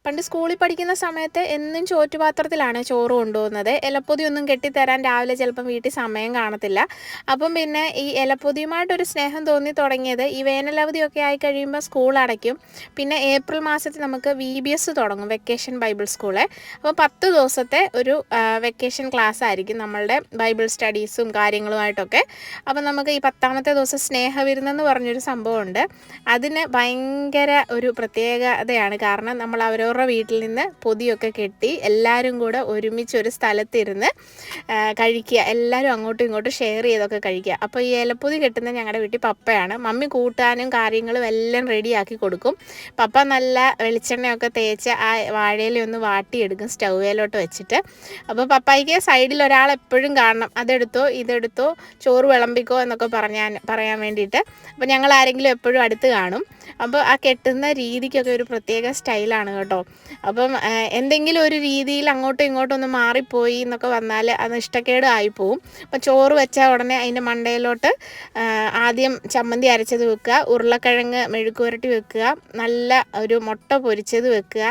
പണ്ട് സ്കൂളിൽ പഠിക്കുന്ന സമയത്ത് എന്നും ചോറ്റുപാത്രത്തിലാണ് ചോറ് കൊണ്ടുപോകുന്നത്. ഇലപ്പൊതിയൊന്നും കെട്ടിത്തരാൻ രാവിലെ ചിലപ്പം വീട്ടിൽ സമയം കാണത്തില്ല. അപ്പം പിന്നെ ഈ ഇലപ്പൊതിയുമായിട്ടൊരു സ്നേഹം തോന്നി തുടങ്ങിയത് ഈ വേനലവധിയൊക്കെ ആയി കഴിയുമ്പോൾ സ്കൂൾ അടയ്ക്കും. പിന്നെ ഏപ്രിൽ മാസത്തിൽ നമുക്ക് VBS തുടങ്ങും, വെക്കേഷൻ ബൈബിൾ സ്കൂള്. അപ്പോൾ 10 ദിവസത്തെ ഒരു വെക്കേഷൻ ക്ലാസ് ആയിരിക്കും നമ്മളുടെ ബൈബിൾ സ്റ്റഡീസും കാര്യങ്ങളുമായിട്ടൊക്കെ. അപ്പം നമുക്ക് ഈ 10ാമത്തെ ദിവസം സ്നേഹവിരുന്നെന്ന് പറഞ്ഞൊരു സംഭവമുണ്ട്. അതിന് ഭയങ്കര ഒരു പ്രത്യേകതയാണ്. കാരണം നമ്മൾ അവരവരുടെ വീട്ടിൽ നിന്ന് പൊതിയൊക്കെ കെട്ടി എല്ലാവരും കൂടെ ഒരുമിച്ച് ഒരു സ്ഥലത്തിരുന്ന് കഴിക്കുക. എല്ലാവരും അങ്ങോട്ടും ഇങ്ങോട്ടും ഷെയർ ചെയ്തൊക്കെ കഴിക്കുക. അപ്പോൾ ഈ ഇലപ്പൊതി കെട്ടുന്നത് ഞങ്ങളുടെ വീട്ടിൽ പപ്പയാണ്. മമ്മി കൂട്ടാനും കാര്യങ്ങളും എല്ലാം റെഡിയാക്കി കൊടുക്കും. പപ്പ നല്ല വെളിച്ചെണ്ണയൊക്കെ തേച്ച് ആ വാഴയിലൊന്ന് വാട്ടിയെടുക്കും സ്റ്റൗവേലോട്ട് വെച്ചിട്ട്. അപ്പോൾ പപ്പായ്ക്ക് സൈഡിൽ ഒരാൾ എപ്പോഴും കാണണം, അതെടുത്തോ ഇതെടുത്തോ ചോറ് വിളമ്പിക്കോ എന്നൊക്കെ പറയാൻ വേണ്ടിയിട്ട്. അപ്പോൾ ഞങ്ങൾ ആരെങ്കിലും എപ്പോഴും അടുത്ത് കാണും. അപ്പോൾ ആ കെട്ടുന്ന രീതിക്കൊക്കെ ഒരു പ്രത്യേക സ്റ്റൈലാണ് കേട്ടോ. അപ്പം എന്തെങ്കിലും ഒരു രീതിയിൽ അങ്ങോട്ടും ഇങ്ങോട്ടും ഒന്ന് മാറിപ്പോയി എന്നൊക്കെ വന്നാൽ അത് ഇഷ്ടക്കേട് ആയിപ്പോവും. അപ്പം ചോറ് വെച്ചാൽ ഉടനെ അതിൻ്റെ മണ്ടയിലോട്ട് ആദ്യം ചമ്മന്തി അരച്ചത് വെക്കുക, ഉരുളക്കിഴങ്ങ് മെഴുക്കുവരട്ടി വെക്കുക, നല്ല ഒരു മുട്ട പൊരിച്ചത് വെക്കുക,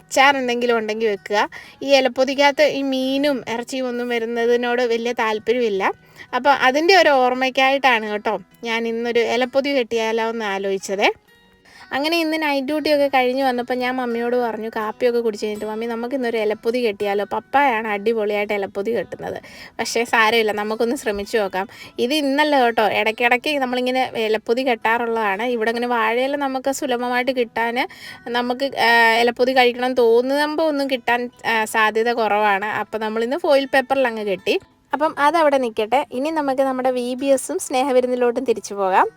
അച്ചാർ എന്തെങ്കിലും ഉണ്ടെങ്കിൽ വെക്കുക. ഈ ഇലപ്പൊതിക്കകത്ത് ഈ മീനും ഇറച്ചിയും ഒന്നും വരുന്നതിനോട് വലിയ താല്പര്യമില്ല. അപ്പോൾ അതിൻ്റെ ഒരു ഓർമ്മയ്ക്കായിട്ടാണ് കേട്ടോ ഞാൻ ഇന്നൊരു ഇലപ്പൊതി കെട്ടിയാലോ എന്ന് ആലോചിച്ചത്. അങ്ങനെ ഇന്ന് നൈറ്റ് ഡ്യൂട്ടിയൊക്കെ കഴിഞ്ഞ് വന്നപ്പോൾ ഞാൻ മമ്മിയോട് പറഞ്ഞു, കാപ്പിയൊക്കെ കുടിച്ച് കഴിഞ്ഞിട്ട്, മമ്മി നമുക്കിന്നൊരു ഇലപ്പൊതി കെട്ടിയാലോ? പപ്പായാണ് അടിപൊളിയായിട്ട് ഇലപ്പൊതി കെട്ടുന്നത്. പക്ഷേ സാരമില്ല, നമുക്കൊന്ന് ശ്രമിച്ചു നോക്കാം. ഇത് ഇന്നല്ല കേട്ടോ, ഇടയ്ക്കിടയ്ക്ക് നമ്മളിങ്ങനെ ഇലപ്പൊതി കെട്ടാറുള്ളതാണ്. ഇവിടെ ഇങ്ങനെ വാഴയില നമുക്ക് സുലഭമായിട്ട് കിട്ടാൻ, നമുക്ക് ഇലപ്പൊതി കഴിക്കണം തോന്നുമ്പോൾ ഒന്നും കിട്ടാൻ സാധ്യത കുറവാണ്. അപ്പോൾ നമ്മളിന്ന് ഫോയിൽ പേപ്പറിൽ അങ്ങ് കെട്ടി. അപ്പം അതവിടെ നിൽക്കട്ടെ. ഇനി നമുക്ക് നമ്മുടെ VBSും സ്നേഹവിരുന്നിലോട്ടും തിരിച്ചു പോകാം.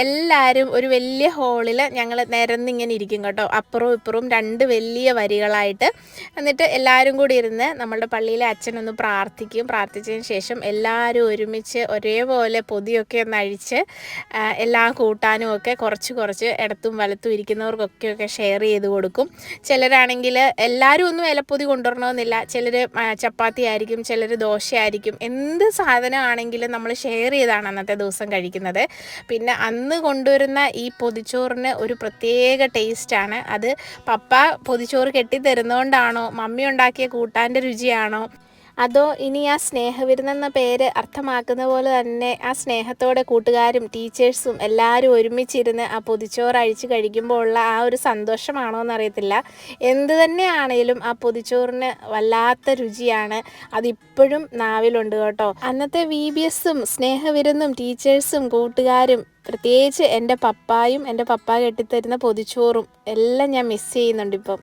എല്ലാവരും ഒരു വലിയ ഹാളിൽ ഞങ്ങൾ നിരന്നിങ്ങനെ ഇരിക്കും കേട്ടോ, അപ്പുറവും ഇപ്പുറവും 2 വലിയ വരികളായിട്ട്. എന്നിട്ട് എല്ലാവരും കൂടി ഇരുന്ന് നമ്മളുടെ പള്ളിയിലെ അച്ഛനൊന്ന് പ്രാർത്ഥിക്കും. പ്രാർത്ഥിച്ചതിന് ശേഷം എല്ലാവരും ഒരുമിച്ച് ഒരേപോലെ പൊതിയൊക്കെ ഒന്ന് അഴിച്ച് എല്ലാം കൂട്ടാനും ഒക്കെ കുറച്ച് ഇടത്തും വലത്തും ഇരിക്കുന്നവർക്കൊക്കെ ഷെയർ ചെയ്ത് കൊടുക്കും. ചിലരാണെങ്കിൽ എല്ലാവരും ഒന്നും ഇലപ്പൊതി കൊണ്ടുവരണമെന്നില്ല. ചിലർ ചപ്പാത്തി ആയിരിക്കും, ചിലർ ദോശയായിരിക്കും. എന്ത് സാധനമാണെങ്കിലും നമ്മൾ ഷെയർ ചെയ്താണ് അന്നത്തെ ദിവസം കഴിക്കുന്നത്. പിന്നെ അന്ന് കൊണ്ടുവരുന്ന ഈ പൊതിച്ചോറിന് ഒരു പ്രത്യേക ടേസ്റ്റാണ്. അത് പപ്പ പൊതിച്ചോറ് കെട്ടിത്തരുന്നതുകൊണ്ടാണോ, മമ്മി ഉണ്ടാക്കിയ കൂട്ടാൻ്റെ രുചിയാണോ, അതോ ഇനി ആ സ്നേഹവിരുന്നെന്ന പേര് അർത്ഥമാക്കുന്ന പോലെ തന്നെ ആ സ്നേഹത്തോടെ കൂട്ടുകാരും ടീച്ചേഴ്സും എല്ലാവരും ഒരുമിച്ചിരുന്ന് ആ പൊതിച്ചോറ് അഴിച്ച് കഴിക്കുമ്പോൾ ഉള്ള ആ ഒരു സന്തോഷമാണോ എന്നറിയത്തില്ല. എന്ത് തന്നെയാണേലും ആ പൊതിച്ചോറിന് വല്ലാത്ത രുചിയാണ്. അതിപ്പോഴും നാവിലുണ്ട് കേട്ടോ. അന്നത്തെ VBSും സ്നേഹവിരുന്നും ടീച്ചേഴ്സും കൂട്ടുകാരും പ്രത്യേകിച്ച് എൻ്റെ പപ്പായും എൻ്റെ പപ്പ കെട്ടിത്തരുന്ന പൊതിച്ചോറും എല്ലാം ഞാൻ മിസ് ചെയ്യുന്നുണ്ട് ഇപ്പം.